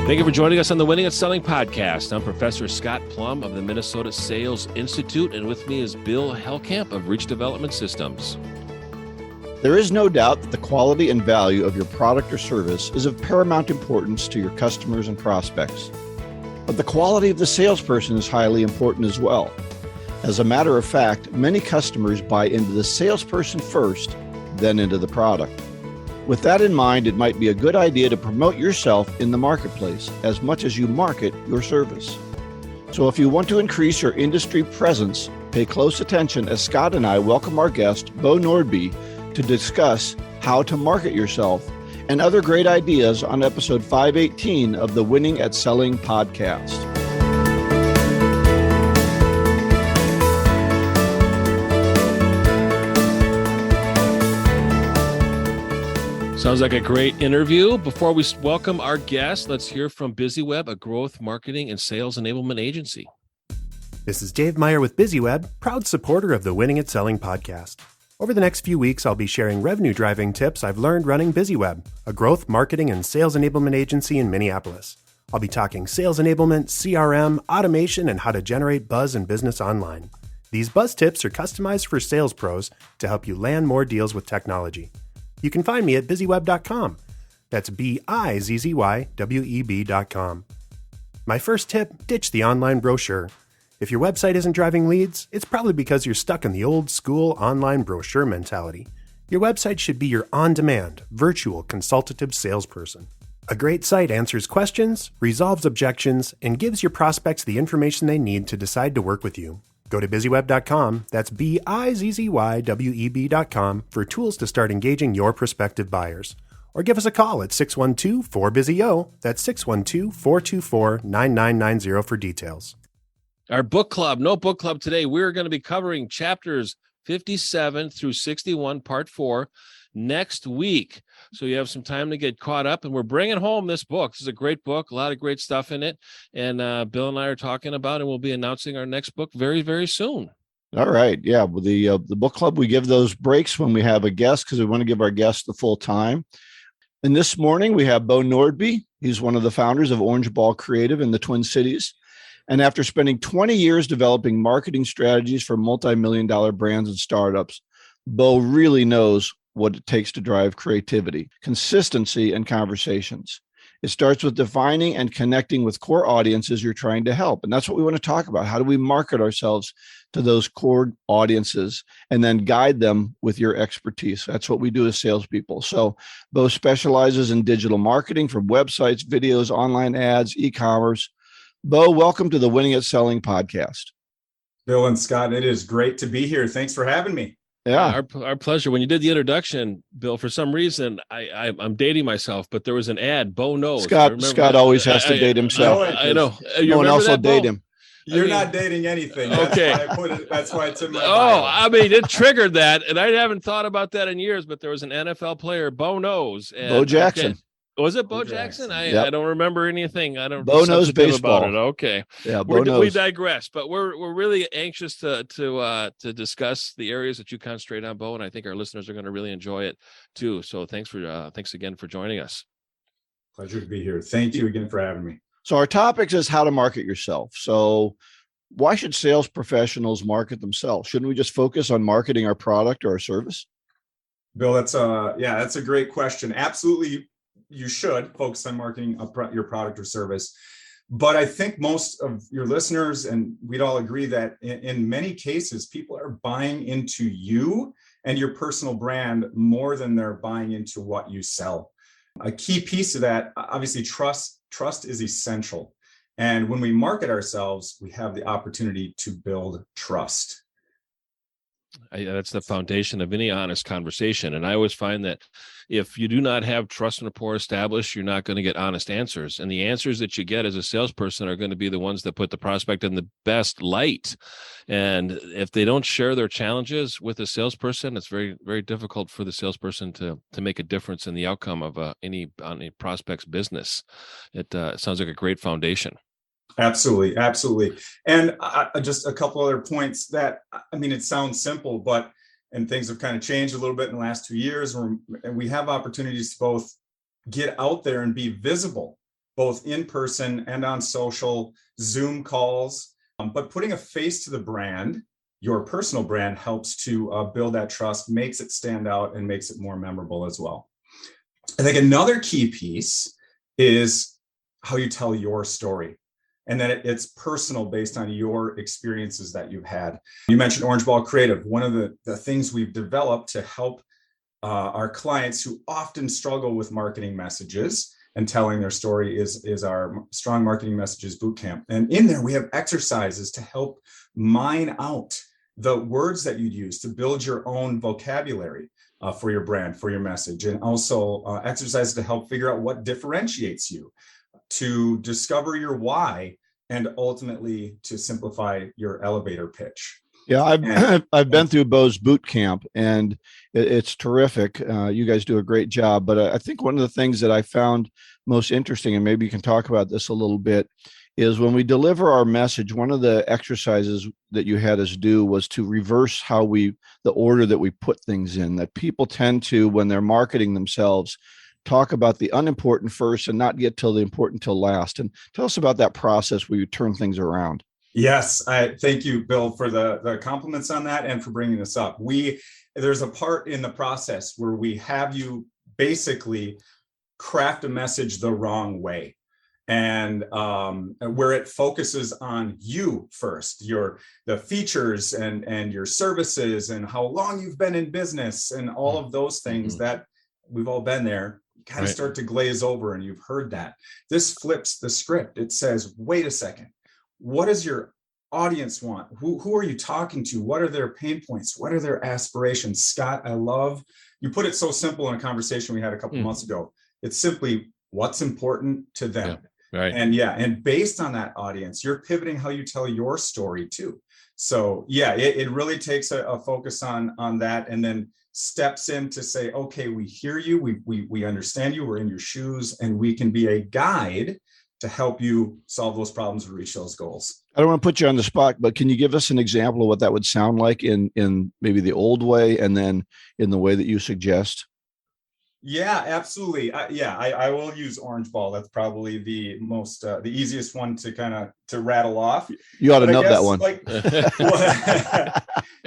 Thank you for joining us on the Winning at Selling podcast. I'm Professor Scott Plum of the Minnesota Sales Institute, and with me is Bill Hellkamp of Reach Development Systems. There is no doubt that the quality and value of your product or service is of paramount importance to your customers and prospects. But the quality of the salesperson is highly important as well. As a matter of fact, many customers buy into the salesperson first, then into the product. With that in mind, it might be a good idea to promote yourself in the marketplace as much as you market your service. So if you want to increase your industry presence, pay close attention as Scott and I welcome our guest, Beau Nordby, to discuss how to market yourself and other great ideas on episode 518 of the Winning at Selling podcast. Sounds like a great interview. Before we welcome our guest, let's hear from BusyWeb, a growth marketing and sales enablement agency. This is Dave Meyer with BusyWeb, proud supporter of the Winning at Selling podcast. Over the next few weeks, I'll be sharing revenue-driving tips I've learned running BusyWeb, a growth marketing and sales enablement agency in Minneapolis. I'll be talking sales enablement, CRM, automation, and how to generate buzz and business online. These buzz tips are customized for sales pros to help you land more deals with technology. You can find me at busyweb.com. That's BIZZYWEB.com. My first tip, ditch the online brochure. If your website isn't driving leads, it's probably because you're stuck in the old school online brochure mentality. Your website should be your on-demand, virtual consultative salesperson. A great site answers questions, resolves objections, and gives your prospects the information they need to decide to work with you. Go to busyweb.com, that's BIZZYWEB.com, for tools to start engaging your prospective buyers. Or give us a call at 612-4BUSY-O, that's 612-424-9990 for details. Our book club, no book club today. We're going to be covering chapters 57 through 61, part 4, next week. So you have some time to get caught up, and we're bringing home this book. This is a great book, a lot of great stuff in it. And Bill and I are talking about, and we'll be announcing our next book very, very soon. All right. Yeah. Well, the book club, we give those breaks when we have a guest because we want to give our guests the full time. And this morning we have Beau Nordby. He's one of the founders of Orange Ball Creative in the Twin Cities. And after spending 20 years developing marketing strategies for multi-million-dollar brands and startups, Beau really knows what it takes to drive creativity, consistency, and conversations. It starts with defining and connecting with core audiences you're trying to help. And that's what we want to talk about. How do we market ourselves to those core audiences and then guide them with your expertise? That's what we do as salespeople. So Beau specializes in digital marketing from websites, videos, online ads, e-commerce. Beau, welcome to the Winning at Selling podcast. Bill and Scott, it is great to be here. Thanks for having me. Yeah, our pleasure. When you did the introduction, Bill, for some reason, I'm dating myself, but there was an ad, Beau knows. Scott always has to date himself. I know. No one else will date him. You're not dating anything. Okay. That's why it's in my bio. I mean, it triggered that, and I haven't thought about that in years, but there was an NFL player, Beau knows. Beau Jackson. Okay. Was it Beau Jackson? Yep. I don't remember anything. I don't. Beau knows baseball. About it. Okay. Yeah, Beau knows. We digress, but we're really anxious to discuss the areas that you concentrate on, Beau, and I think our listeners are going to really enjoy it too. So thanks again for joining us. Pleasure to be here. Thank you again for having me. So our topic is how to market yourself. So why should sales professionals market themselves? Shouldn't we just focus on marketing our product or our service? Bill, that's a great question. Absolutely. You should focus on marketing your product or service. But I think most of your listeners, and we'd all agree that in many cases, people are buying into you and your personal brand more than they're buying into what you sell. A key piece of that, obviously, trust is essential. And when we market ourselves, we have the opportunity to build trust. That's the foundation of any honest conversation. And I always find that if you do not have trust and rapport established, you're not going to get honest answers. And the answers that you get as a salesperson are going to be the ones that put the prospect in the best light. And if they don't share their challenges with a salesperson, it's very, very difficult for the salesperson to make a difference in the outcome of any prospect's business. It sounds like a great foundation. Absolutely. Absolutely. And just a couple other points that, I mean, it sounds simple, and things have kind of changed a little bit in the last 2 years, and we have opportunities to both get out there and be visible both in person and on social, Zoom calls. But putting a face to the brand, your personal brand, helps to build that trust, makes it stand out, and makes it more memorable as well. I think another key piece is how you tell your story, and that it's personal based on your experiences that you've had. You mentioned Orange Ball Creative. One of the things we've developed to help our clients who often struggle with marketing messages and telling their story is our Strong Marketing Messages Bootcamp. And in there, we have exercises to help mine out the words that you'd use to build your own vocabulary for your brand, for your message, and also exercises to help figure out what differentiates you, to discover your why, and ultimately to simplify your elevator pitch. Yeah, I've been through Beau's boot camp, and it's terrific. You guys do a great job. But I think one of the things that I found most interesting, and maybe you can talk about this a little bit, is when we deliver our message, one of the exercises that you had us do was to reverse the order that we put things in. That people tend to, when they're marketing themselves, talk about the unimportant first and not get till the important till last. And tell us about that process where you turn things around. Yes, I thank you, Bill, for the compliments on that and for bringing this up. There's a part in the process where we have you basically craft a message the wrong way, and where it focuses on you first, the features and your services and how long you've been in business and all of those things that we've all been there. You kind of start to glaze over, and you've heard that. This flips the script. It says, wait a second. What does your audience want? Who are you talking to? What are their pain points? What are their aspirations? Scott, I love you put it so simple in a conversation we had a couple months ago. It's simply what's important to them. Yeah, right. And based on that audience, you're pivoting how you tell your story too. So yeah, it really takes a focus on that, and then steps in to say, okay, we hear you, we understand you, we're in your shoes, and we can be a guide to help you solve those problems and reach those goals. I don't want to put you on the spot, but can you give us an example of what that would sound like in maybe the old way and then in the way that you suggest? Yeah, absolutely. I will use Orange Ball. That's probably the most, the easiest one to rattle off. You ought to know that one. Like,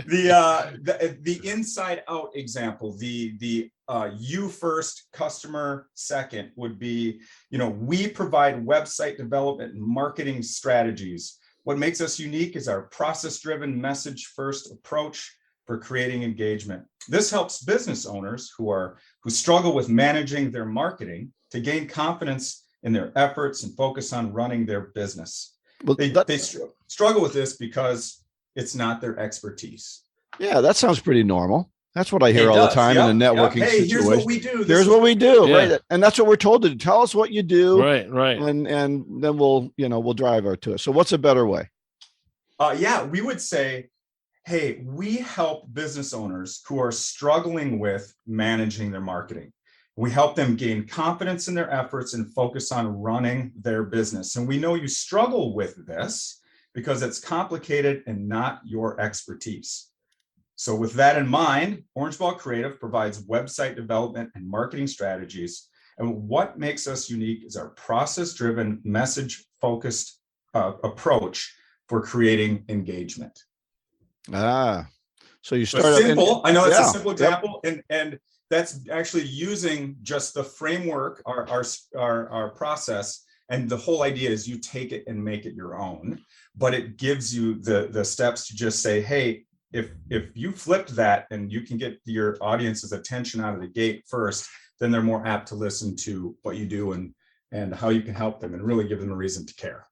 the inside out example, the you first, customer second would be, we provide website development and marketing strategies. What makes us unique is our process-driven message first approach for creating engagement. This helps business owners who struggle with managing their marketing to gain confidence in their efforts and focus on running their business. Well, they struggle with this because it's not their expertise. Yeah, that sounds pretty normal. That's what I hear all the time in the networking situation. Here's what we do. Here's what we do, right? And that's what we're told to do. Tell us what you do, right? And then we'll drive our to it. So what's a better way? We would say, hey, we help business owners who are struggling with managing their marketing. We help them gain confidence in their efforts and focus on running their business. And we know you struggle with this because it's complicated and not your expertise. So with that in mind, Orange Ball Creative provides website development and marketing strategies. And what makes us unique is our process-driven, message-focused approach for creating engagement. So you start simple. I know it's a simple example, and that's actually using just the framework, our process, and the whole idea is you take it and make it your own. But it gives you the steps to just say, hey, if you flipped that and you can get your audience's attention out of the gate first, then they're more apt to listen to what you do and how you can help them and really give them a reason to care.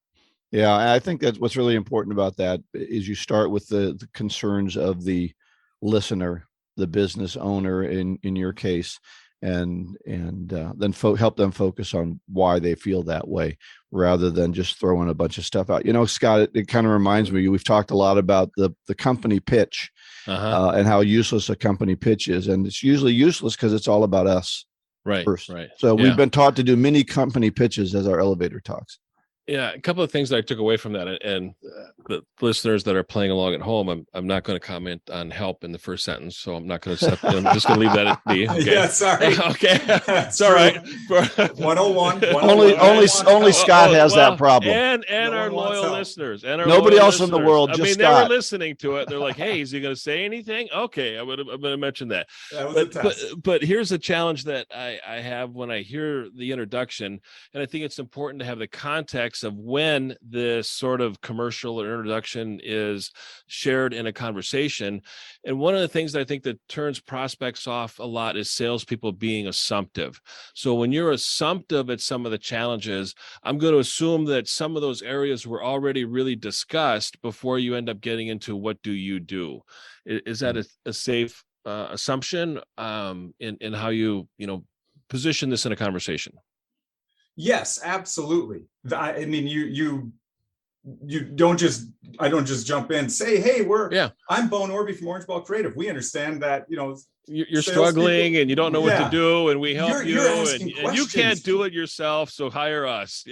Yeah, I think that's what's really important about that is you start with the concerns of the listener, the business owner in your case, and then help them focus on why they feel that way rather than just throwing a bunch of stuff out. Scott, it kind of reminds me, we've talked a lot about the company pitch and how useless a company pitch is. And it's usually useless because it's all about us. Right. First. Right. So we've been taught to do mini company pitches as our elevator talks. Yeah, a couple of things that I took away from that, and the listeners that are playing along at home, I'm not going to comment on help in the first sentence, so I'm not going to. I'm just going to leave that at be. Okay. Yeah, sorry. Okay, That's it's all right. 101. Only Scott has that problem, and No our one wants loyal help. listeners, and our Nobody loyal else in the listeners. world, I just mean, Scott. they were listening to it. They're like, "Hey, is he going to say anything?" Okay, I'm going to mention that. That was a test. But here's a challenge that I have when I hear the introduction, and I think it's important to have the context of when this sort of commercial or introduction is shared in a conversation. And one of the things that I think that turns prospects off a lot is salespeople being assumptive. So when you're assumptive at some of the challenges, I'm going to assume that some of those areas were already really discussed before you end up getting into what do you do. Is that a safe assumption in how you position this in a conversation? Yes, absolutely. I mean, you don't just, I don't just jump in, say, hey, I'm Beau Nordby from Orange Ball Creative. We understand that, you're struggling and you don't know what to do, and we help you, and you can't do it yourself, so hire us.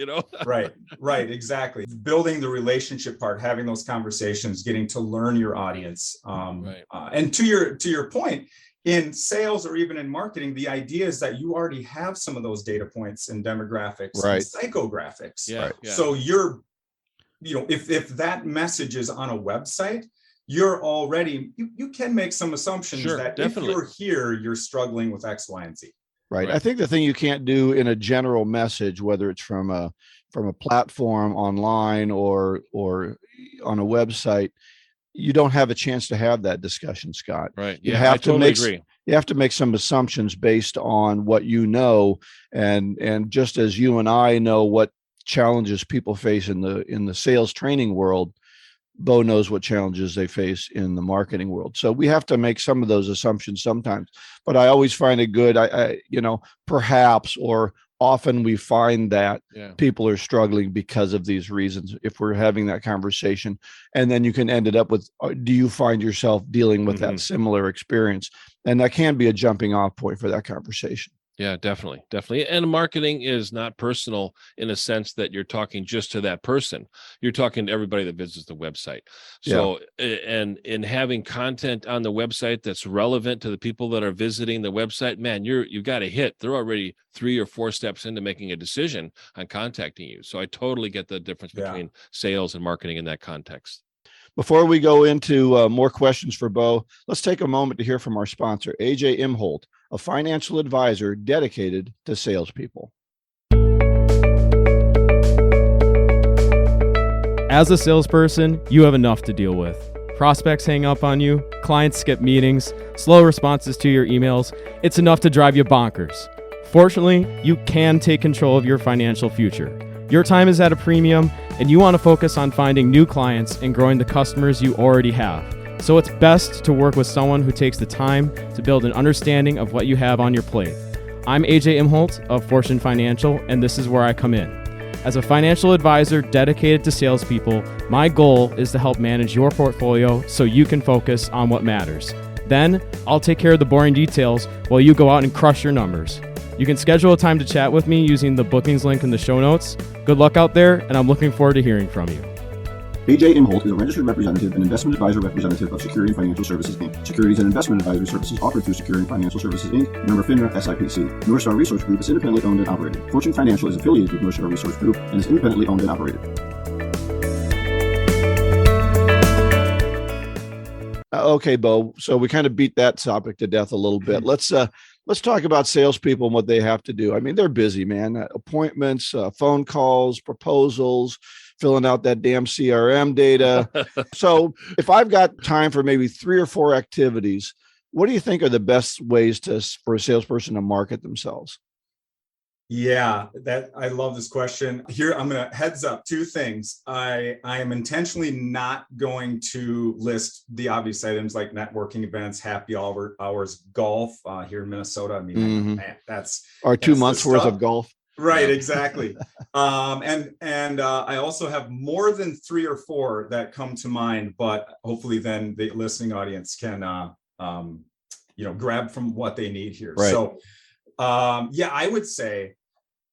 Right, exactly. Building the relationship part, having those conversations, getting to learn your audience, and to your point, in sales or even in marketing, the idea is that you already have some of those data points and demographics, and psychographics. So you're, if that message is on a website, you're already, you can make some assumptions that definitely, if you're here, you're struggling with X, Y, and Z. Right. I think the thing you can't do in a general message, whether it's from a platform online or on a website, you don't have a chance to have that discussion, Scott. Right. You have to make some assumptions based on what you know, and just as you and I know what challenges people face in the sales training world, Beau knows what challenges they face in the marketing world. So we have to make some of those assumptions sometimes. But I always find it good. Perhaps or often we find that people are struggling because of these reasons if we're having that conversation. And then you can end it up with, do you find yourself dealing with that similar experience? And that can be a jumping off point for that conversation. Yeah, definitely. And marketing is not personal in a sense that you're talking just to that person. You're talking to everybody that visits the website. So, and in having content on the website that's relevant to the people that are visiting the website, man, you've got a hit. They're already 3 or 4 steps into making a decision on contacting you. So I totally get the difference between sales and marketing in that context. Before we go into more questions for Beau, let's take a moment to hear from our sponsor, AJ Imholt, a financial advisor dedicated to salespeople. As a salesperson, you have enough to deal with. Prospects hang up on you, clients skip meetings, slow responses to your emails. It's enough to drive you bonkers. Fortunately, you can take control of your financial future. Your time is at a premium, and you want to focus on finding new clients and growing the customers you already have. So it's best to work with someone who takes the time to build an understanding of what you have on your plate. I'm AJ Imholt of Fortune Financial, and this is where I come in. As a financial advisor dedicated to salespeople, my goal is to help manage your portfolio so you can focus on what matters. Then, I'll take care of the boring details while you go out and crush your numbers. You can schedule a time to chat with me using the bookings link in the show notes. Good luck out there, and I'm looking forward to hearing from you. AJ Imholt is a registered representative and investment advisor representative of Security and Financial Services, Inc. Securities and investment advisory services offered through Security and Financial Services, Inc., member FINRA SIPC. North Star Resource Group is independently owned and operated. Fortune Financial is affiliated with North Star Resource Group and is independently owned and operated. Okay, Beau. So we kind of beat that topic to death a little bit. Let's talk about salespeople and what they have to do. I mean, they're busy, man. Appointments, phone calls, proposals, filling out that damn CRM data. So if I've got time for maybe 3 or 4 activities, what do you think are the best ways for a salesperson to market themselves? Yeah, I love this question. Here, I'm going to heads up 2 things. I am intentionally not going to list the obvious items like networking events, happy hours, golf here in Minnesota. I mean, man, that's our 2 months worth of golf. Right, exactly. And I also have more than 3 or 4 that come to mind, but hopefully then the listening audience can grab from what they need here. Right. So I would say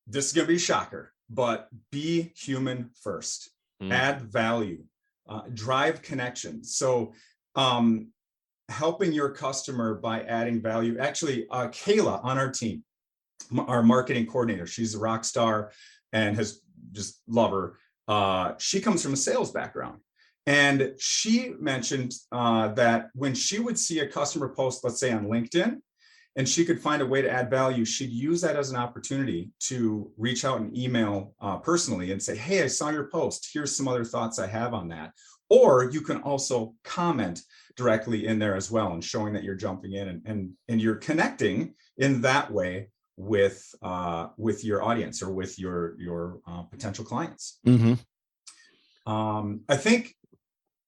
this is going to be a shocker. but be human first. Add value, drive connections. So helping your customer by adding value. Actually, Kayla on our team, our marketing coordinator, she's a rock star and has just love her. She comes from a sales background. And she mentioned that when she would see a customer post, let's say on LinkedIn, and she could find a way to add value, she'd use that as an opportunity to reach out and email personally and say, hey, I saw your post. Here's some other thoughts I have on that. Or you can also comment directly in there as well, and showing that you're jumping in and you're connecting in that way with your audience or with your potential clients. Mm-hmm. I think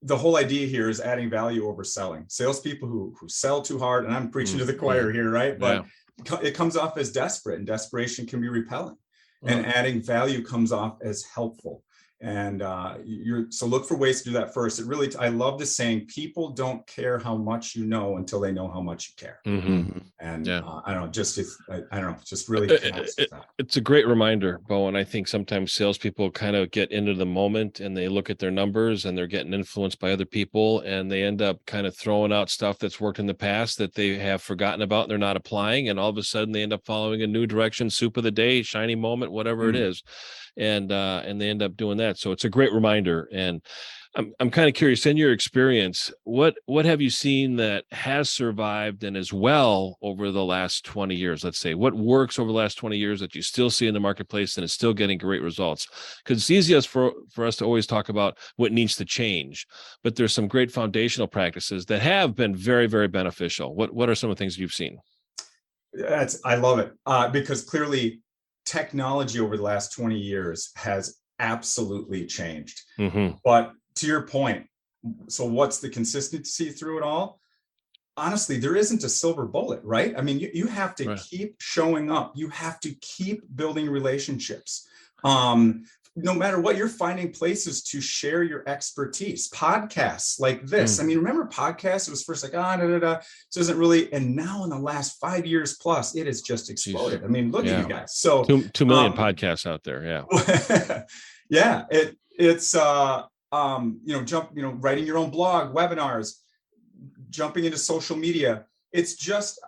the whole idea here is adding value over selling. Salespeople who sell too hard, and I'm preaching to the choir here, right? But it comes off as desperate, and desperation can be repelling. And adding value comes off as helpful. And so look for ways to do that first. I love the saying, people don't care how much you know until they know how much you care. Mm-hmm. And I don't know, just really connects with that. It's a great reminder, Beau. And I think sometimes salespeople kind of get into the moment and they look at their numbers and they're getting influenced by other people, and they end up kind of throwing out stuff that's worked in the past that they have forgotten about and they're not applying. And all of a sudden they end up following a new direction, soup of the day, shiny moment, whatever it is. And they end up doing that. So it's a great reminder. And I'm kind of curious, in your experience, what have you seen that has survived and is well over the last 20 years? Let's say, what works over the last 20 years that you still see in the marketplace and is still getting great results? Because it's easiest for us to always talk about what needs to change, but there's some great foundational practices that have been very, very beneficial. What are some of the things you've seen? I love it because clearly technology over the last 20 years has absolutely changed. Mm-hmm. But to your point, so what's the consistency through it all? Honestly, there isn't a silver bullet, right? I mean, you have to keep showing up. You have to keep building relationships. No matter what, you're finding places to share your expertise. Podcasts like this. I mean, remember podcasts? It was first like, this isn't really, and now in the last 5 years plus, it has just exploded. I mean, look at you guys. So 2 million podcasts out there. Yeah. Yeah. It's writing your own blog, webinars, jumping into social media. It's just,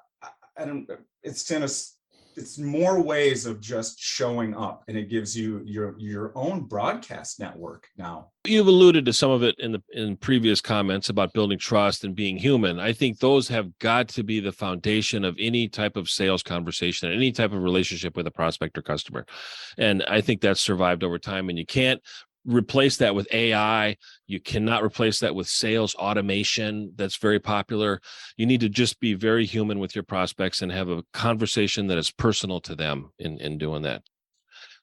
it's more ways of just showing up, and it gives you your own broadcast network now. You've alluded to some of it in previous comments about building trust and being human. I think those have got to be the foundation of any type of sales conversation, any type of relationship with a prospect or customer. And I think that's survived over time, and you can't replace that with AI. You cannot replace that with sales automation. That's very popular. You need to just be very human with your prospects and have a conversation that is personal to them in doing that.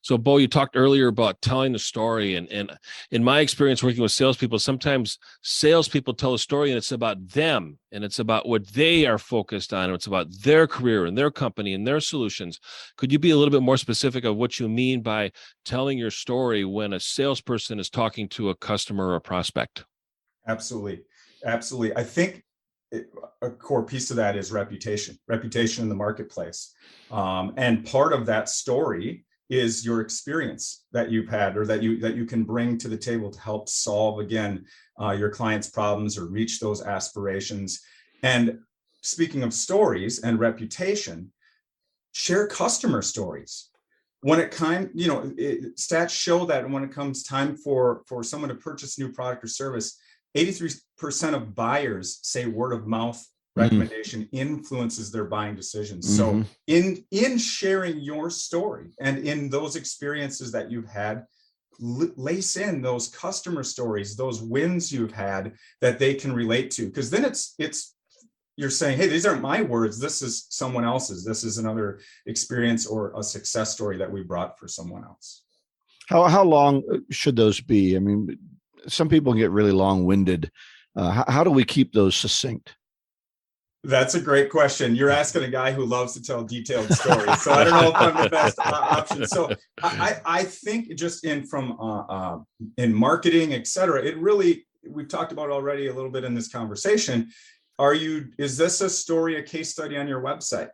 So, Beau, you talked earlier about telling the story, and in my experience working with salespeople, sometimes salespeople tell a story and it's about them and it's about what they are focused on. It's about their career and their company and their solutions. Could you be a little bit more specific of what you mean by telling your story when a salesperson is talking to a customer or a prospect? Absolutely. I think a core piece of that is reputation in the marketplace. And part of that story is your experience that you've had, or that you can bring to the table to help solve, again, your client's problems or reach those aspirations. And speaking of stories and reputation, share customer stories. When it stats show that when it comes time for someone to purchase a new product or service, 83% of buyers say word of mouth recommendation influences their buying decisions. So in sharing your story and in those experiences that you've had, lace in those customer stories, those wins you've had that they can relate to, because then it's you're saying, hey, these aren't my words, this is someone else's, this is another experience or a success story that we brought for someone else. How long should those be? I mean, some people get really long-winded. How do we keep those succinct? That's a great question. You're asking a guy who loves to tell detailed stories. So I don't know if I'm the best option. So I think just in marketing, et cetera, we've talked about already a little bit in this conversation. Is this a story, a case study on your website?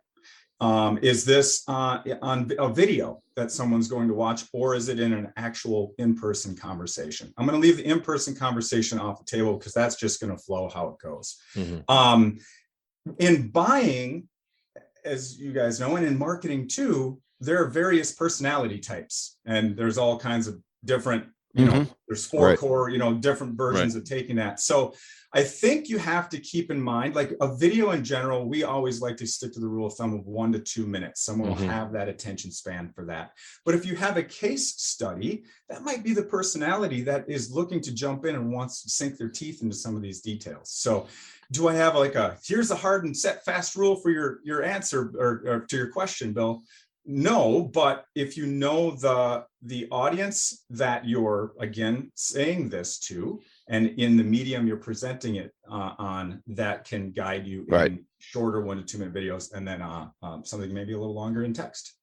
Is this on a video that someone's going to watch, or is it in an actual in-person conversation? I'm going to leave the in-person conversation off the table because that's just going to flow how it goes. In buying, as you guys know, and in marketing too, there are various personality types, and there's all kinds of different, there's four core, different versions of taking that. So I think you have to keep in mind, like a video in general, we always like to stick to the rule of thumb of 1 to 2 minutes. Someone will have that attention span for that. But if you have a case study, that might be the personality that is looking to jump in and wants to sink their teeth into some of these details. So do I have here's a hard and set fast rule for your answer or to your question, Bill? No, but if you know the audience that you're, again, saying this to, and in the medium you're presenting it on, that can guide you in shorter 1 to 2 minute videos, and then something maybe a little longer in text.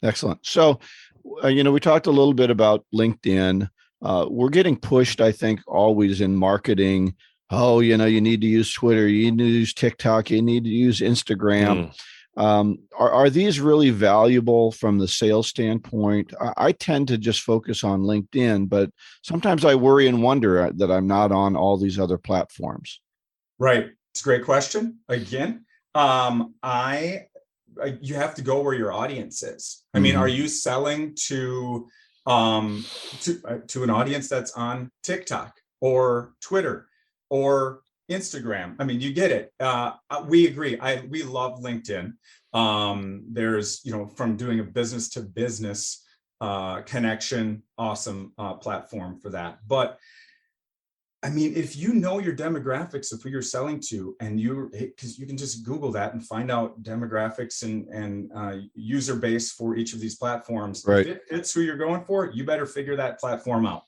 Excellent. So, we talked a little bit about LinkedIn. We're getting pushed, I think, always in marketing. Oh, you need to use Twitter, you need to use TikTok, you need to use Instagram. Are these really valuable from the sales standpoint? I tend to just focus on LinkedIn, but sometimes I worry and wonder that I'm not on all these other platforms. Right. It's a great question. Again, you have to go where your audience is. I mean, are you selling to an audience that's on TikTok or Twitter or Instagram? I mean, you get it. We agree. We love LinkedIn. There's, from doing a business to business connection, awesome platform for that. But I mean, if you know your demographics of who you're selling to, and because you can just Google that and find out demographics and user base for each of these platforms. If it fits who you're going for, you better figure that platform out.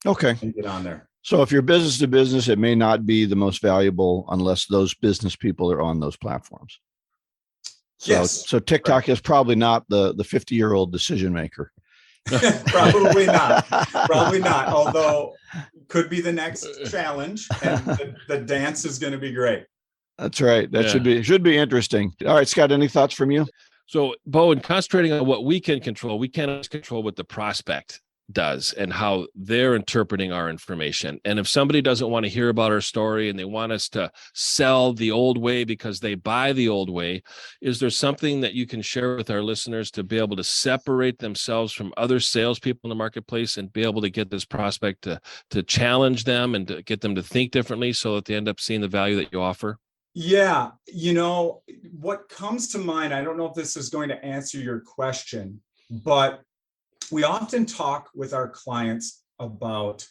Okay. And get on there. So if you're business to business, it may not be the most valuable unless those business people are on those platforms. So TikTok is probably not the 50-year-old decision maker. Probably not. Although could be the next challenge, and the dance is going to be great. That's right. That should be interesting. All right, Scott, any thoughts from you? So, Beau, in concentrating on what we can control, we cannot control what the prospect does and how they're interpreting our information. And if somebody doesn't want to hear about our story and they want us to sell the old way because they buy the old way, is there something that you can share with our listeners to be able to separate themselves from other salespeople in the marketplace and be able to get this prospect to challenge them and to get them to think differently so that they end up seeing the value that you offer? Yeah. What comes to mind, I don't know if this is going to answer your question, but we often talk with our clients about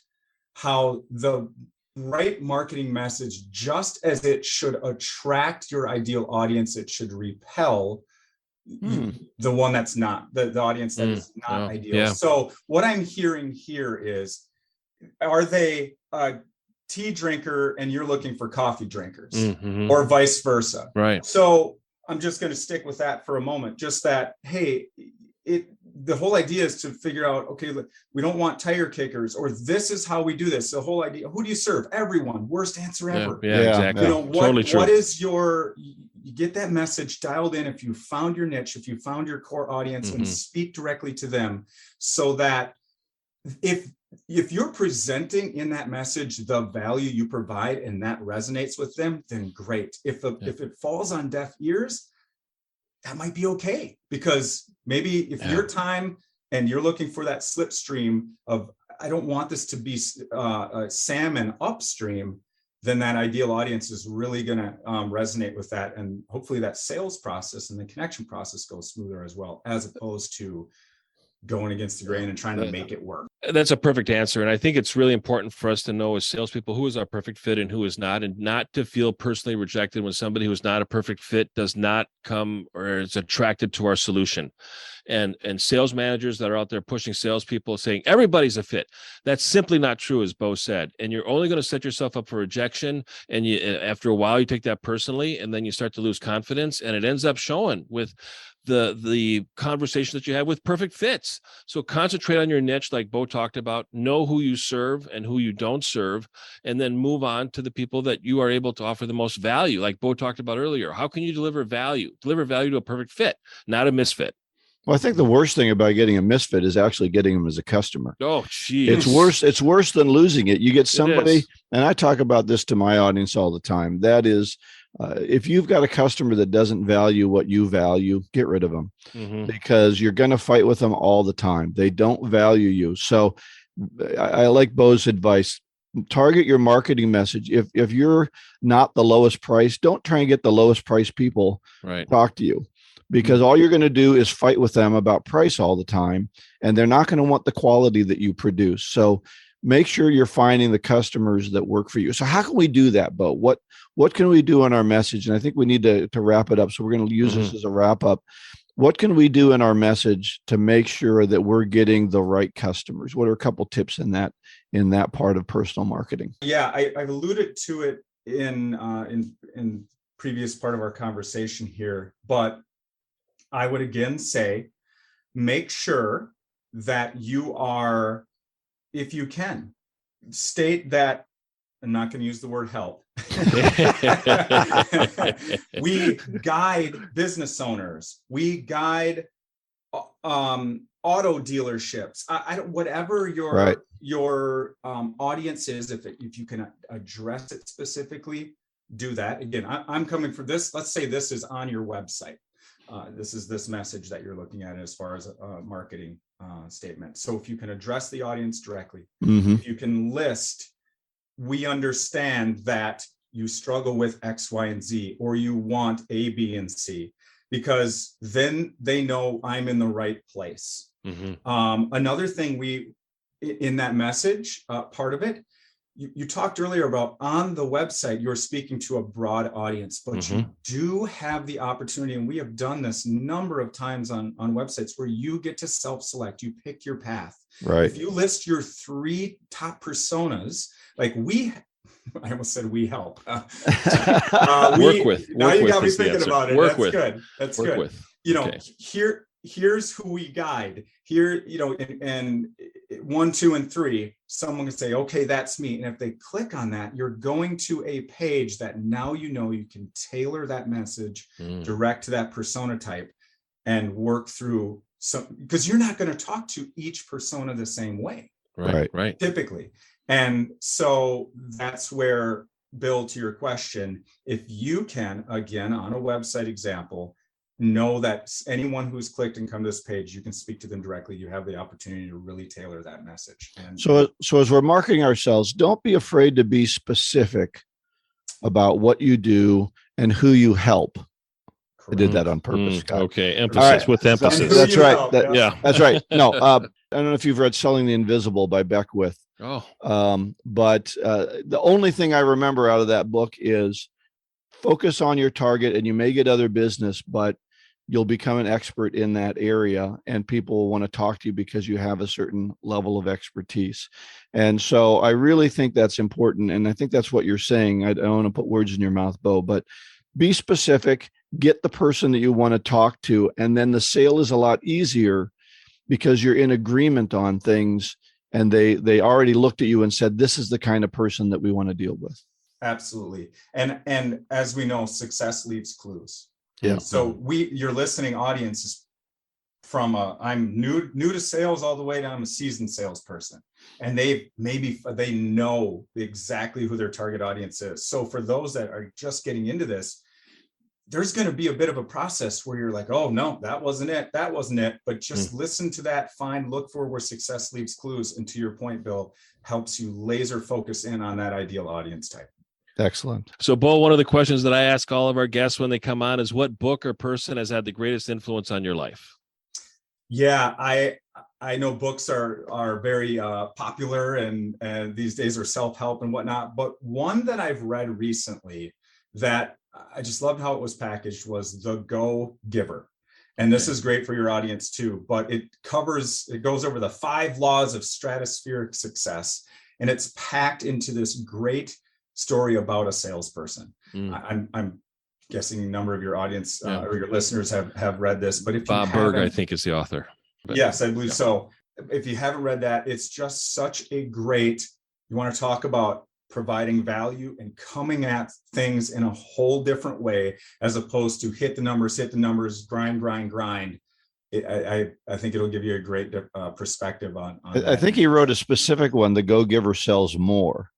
how the right marketing message, just as it should attract your ideal audience, it should repel the one that's not, the audience that is not ideal. Yeah. So what I'm hearing here is, are they a tea drinker and you're looking for coffee drinkers, or vice versa? Right. So I'm just going to stick with that for a moment. Just that, hey, the whole idea is to figure out, okay, we don't want tire kickers, or this is how we do this. The whole idea, who do you serve? Everyone. Worst answer ever. Yeah, exactly. What is you get that message dialed in. If you found your niche, if you found your core audience, and speak directly to them, so that if you're presenting in that message the value you provide and that resonates with them, then great. If it falls on deaf ears, that might be okay, because maybe if your time and you're looking for that slipstream of, I don't want this to be salmon upstream, then that ideal audience is really going to resonate with that. And hopefully that sales process and the connection process goes smoother as well, as opposed to going against the grain and trying to make it work. That's a perfect answer. And I think it's really important for us to know as salespeople who is our perfect fit and who is not, and not to feel personally rejected when somebody who is not a perfect fit does not come or is attracted to our solution. And sales managers that are out there pushing salespeople saying everybody's a fit. That's simply not true, as Beau said. And you're only going to set yourself up for rejection. And after a while, you take that personally, and then you start to lose confidence. And it ends up showing with the conversation that you have with perfect fits. So concentrate on your niche, like Beau talked about, know who you serve and who you don't serve, and then move on to the people that you are able to offer the most value. Like Beau talked about earlier, how can you deliver value to a perfect fit, not a misfit? Well, I think the worst thing about getting a misfit is actually getting them as a customer. Oh, geez. It's worse than losing it. You get somebody, and I talk about this to my audience all the time. That is, if you've got a customer that doesn't value what you value, get rid of them, because you're going to fight with them all the time. They don't value you. So I like Beau's advice. Target your marketing message. If you're not the lowest price, don't try and get the lowest price people to talk to you, because all you're going to do is fight with them about price all the time, and they're not going to want the quality that you produce. So make sure you're finding the customers that work for you. So how can we do that, Beau? What can we do in our message? And I think we need to wrap it up. So we're going to use this as a wrap up. What can we do in our message to make sure that we're getting the right customers? What are a couple tips in that part of personal marketing? Yeah, I've alluded to it in previous part of our conversation here, but I would again say, make sure that you are, if you can, state that, I'm not going to use the word help. We guide business owners. We guide auto dealerships. I don't, whatever your audience is, if you can address it specifically, do that. Again, I'm coming from this. Let's say this is on your website. This is this message that you're looking at as far as a marketing statement. So if you can address the audience directly, if you can list, we understand that you struggle with X, Y, and Z, or you want A, B, and C, because then they know I'm in the right place. Another thing in that message, part of it, you talked earlier about on the website, you're speaking to a broad audience, but you do have the opportunity, and we have done this a number of times on websites, where you get to self-select, you pick your path. Right. If you list your 3 top personas, like I almost said we help. Work with. Now you got me thinking about it. That's good. With. You know, here's who we guide. Here, you know, and 1, 2, and 3, someone can say, okay, that's me. And if they click on that, you're going to a page that now you know you can tailor that message direct to that persona type and work through some, because you're not going to talk to each persona the same way. Right. Typically. And so that's where, Bill, to your question, if you can, again, on a website example, know that anyone who's clicked and come to this page, you can speak to them directly. You have the opportunity to really tailor that message. And so as we're marketing ourselves, don't be afraid to be specific about what you do and who you help. I did that on purpose, Scott. Okay, emphasis with emphasis. That's right. That's right. No, I don't know if you've read Selling the Invisible by Beckwith. But the only thing I remember out of that book is focus on your target, and you may get other business, but you'll become an expert in that area, and people will want to talk to you because you have a certain level of expertise. And so I really think that's important. And I think that's what you're saying. I don't want to put words in your mouth, Beau, but be specific, get the person that you want to talk to. And then the sale is a lot easier because you're in agreement on things, and they already looked at you and said, this is the kind of person that we want to deal with. Absolutely. And as we know, success leaves clues. Yeah. So your listening audience is from I'm new to sales all the way down to a seasoned salesperson. And they know exactly who their target audience is. So for those that are just getting into this, there's going to be a bit of a process where you're like, oh no, that wasn't it. But just listen to that, look for where success leaves clues. And to your point, Bill, helps you laser focus in on that ideal audience type. Excellent. So, Beau, one of the questions that I ask all of our guests when they come on is, what book or person has had the greatest influence on your life? Yeah, I know books are very popular and these days are self-help and whatnot. But one that I've read recently that I just loved how it was packaged was The Go Giver. And this is great for your audience too, but it goes over the 5 laws of stratospheric success. And it's packed into this great story about a salesperson. I'm guessing a number of your audience or your listeners have read this. But if Bob Berg, I think, is the author. But, yes, I believe so. If you haven't read that, it's just such a great, you want to talk about providing value and coming at things in a whole different way, as opposed to hit the numbers, grind. I think it'll give you a great perspective on I think he wrote a specific one, The Go-Giver Sells More.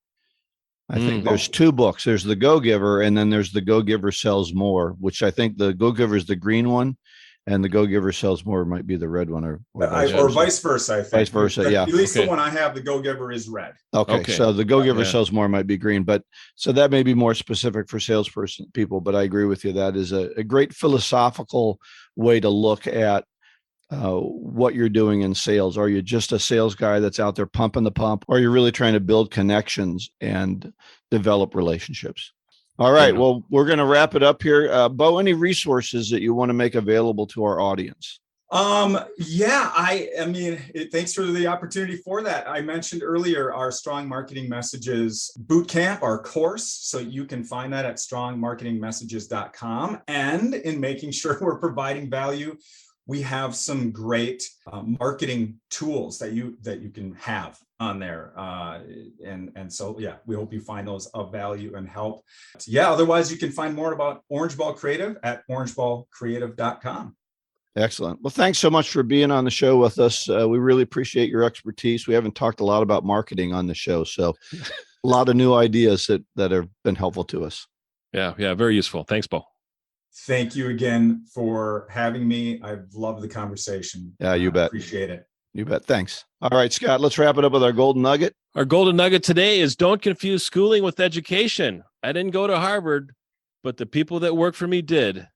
I think there's two books. There's The Go-Giver, and then there's The Go-Giver Sells More, which I think the Go-Giver is the green one, and The Go-Giver Sells More might be the red one, or vice versa. I think vice versa. Yeah, at least the one I have, The Go-Giver, is red. Okay. So The Go-Giver Sells More might be green, but so that may be more specific for salesperson people. But I agree with you. That is a great philosophical way to look at what you're doing in sales. Are you just a sales guy that's out there pumping the pump, or are you really trying to build connections and develop relationships? All right. Well, we're going to wrap it up here. Beau, any resources that you want to make available to our audience? I mean, thanks for the opportunity for that. I mentioned earlier our Strong Marketing Messages Bootcamp, our course. So you can find that at strongmarketingmessages.com. And in making sure we're providing value, we have some great marketing tools that you can have on there. And so, we hope you find those of value and help. Otherwise, you can find more about Orange Ball Creative at orangeballcreative.com. Excellent. Well, thanks so much for being on the show with us. We really appreciate your expertise. We haven't talked a lot about marketing on the show, so a lot of new ideas that have been helpful to us. Yeah, very useful. Thanks, Beau. Thank you again for having me. I've loved the conversation. Yeah, you bet. Appreciate it. You bet. Thanks. All right, Scott, let's wrap it up with our golden nugget. Our golden nugget today is don't confuse schooling with education. I didn't go to Harvard, but the people that work for me did,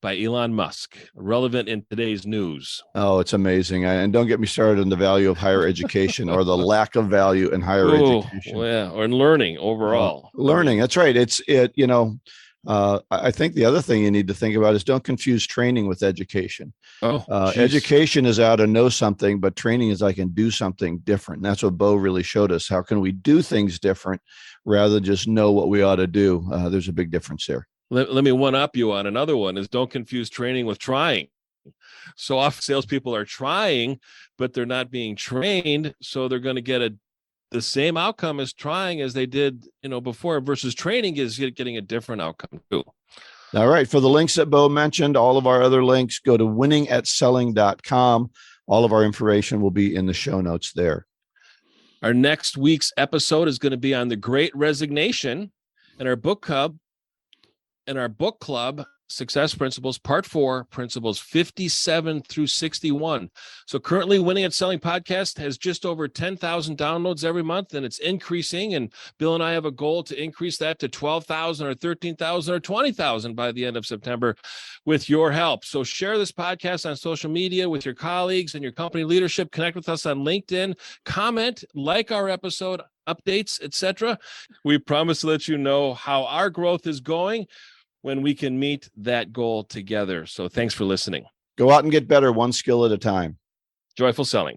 by Elon Musk, relevant in today's news. Oh, it's amazing. And don't get me started on the value of higher education or the lack of value in higher education. Or in learning overall. Learning. That's right. I think the other thing you need to think about is don't confuse training with education. Education is how to know something, but training is I can do something different. And that's what Beau really showed us. How can we do things different rather than just know what we ought to do? There's a big difference there. Let me one up you on another one is don't confuse training with trying. So often salespeople are trying, but they're not being trained. So they're going to get the same outcome as trying as they did, before, versus training is getting a different outcome too. All right. For the links that Beau mentioned, all of our other links, go to winningatselling.com. All of our information will be in the show notes there. Our next week's episode is going to be on the Great Resignation and our book club, Success Principles, Part 4, Principles 57 through 61. So currently, Winning at Selling podcast has just over 10,000 downloads every month, and it's increasing. And Bill and I have a goal to increase that to 12,000 or 13,000 or 20,000 by the end of September with your help. So share this podcast on social media with your colleagues and your company leadership. Connect with us on LinkedIn. Comment, like our episode updates, etc. We promise to let you know how our growth is going when we can meet that goal together. So thanks for listening. Go out and get better one skill at a time. Joyful selling.